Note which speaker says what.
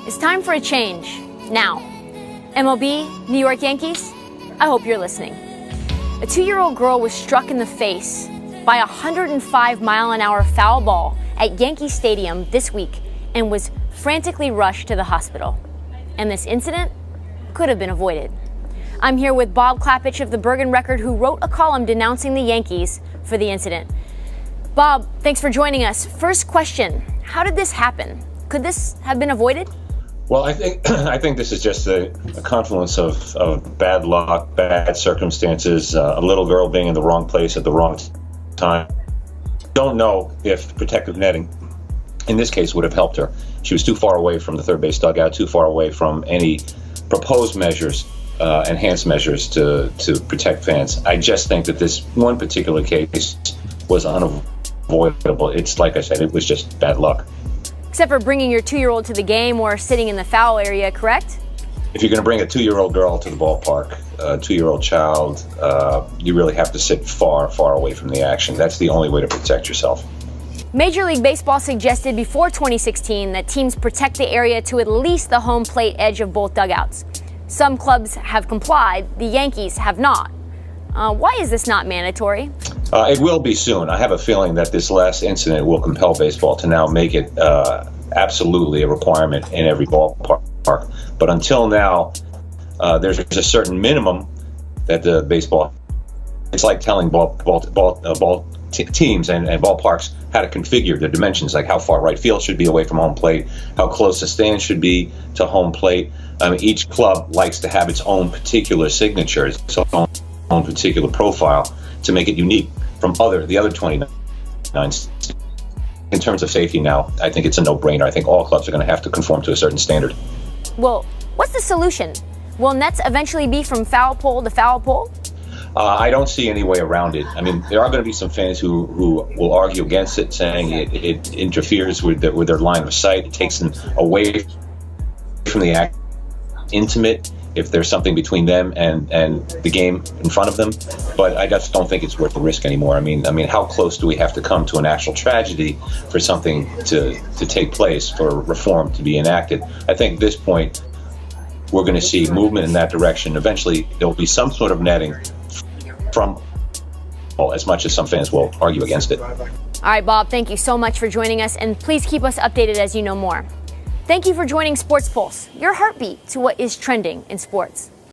Speaker 1: It's time for a change. Now. MLB, New York Yankees, I hope you're listening. A 2-year-old girl was struck in the face by a 105-mile-an-hour foul ball at Yankee Stadium this week and was frantically rushed to the hospital. And this incident could have been avoided. I'm here with Bob Klapisch of the Bergen Record, who wrote a column denouncing the Yankees for the incident. Bob, thanks for joining us. First question, how did this happen? Could this have been avoided?
Speaker 2: Well, I think this is just a confluence of bad luck, bad circumstances, a little girl being in the wrong place at the wrong time. Don't know if protective netting, in this case, would have helped her. She was too far away from the third base dugout, too far away from any proposed measures, enhanced measures to protect fans. I just think that this one particular case was unavoidable. It's like I said, it was just bad luck.
Speaker 1: Except for bringing your 2-year-old to the game or sitting in the foul area, correct?
Speaker 2: If you're going to bring a 2-year-old girl to the ballpark, a 2-year-old child, you really have to sit far, far away from the action. That's the only way to protect yourself.
Speaker 1: Major League Baseball suggested before 2016 that teams protect the area to at least the home plate edge of both dugouts. Some clubs have complied, the Yankees have not. Why is this not mandatory?
Speaker 2: It will be soon. I have a feeling that this last incident will compel baseball to now make it absolutely a requirement in every ballpark. But until now, there's a certain minimum that the baseball. It's like telling teams and ballparks how to configure their dimensions, like how far right field should be away from home plate, how close the stand should be to home plate. Each club likes to have its own particular signature, its own particular profile to make it unique from the other 29. In terms of safety now, I think it's a no-brainer. I think all clubs are going to have to conform to a certain standard.
Speaker 1: Well, what's the solution? Will nets eventually be from foul pole to foul pole?
Speaker 2: I don't see any way around it. I mean, there are going to be some fans who will argue against it, saying it interferes with their line of sight. It takes them away from the act. Intimate if there's something between them and the game in front of them, but I just don't think it's worth the risk anymore. I mean, how close do we have to come to an actual tragedy for something to take place, for reform to be enacted? I think at this point we're going to see movement in that direction. Eventually there will be some sort of netting from, well, as much as some fans will argue against it.
Speaker 1: All right, Bob, thank you so much for joining us, and please keep us updated as you know more. Thank you for joining Sports Pulse, your heartbeat to what is trending in sports.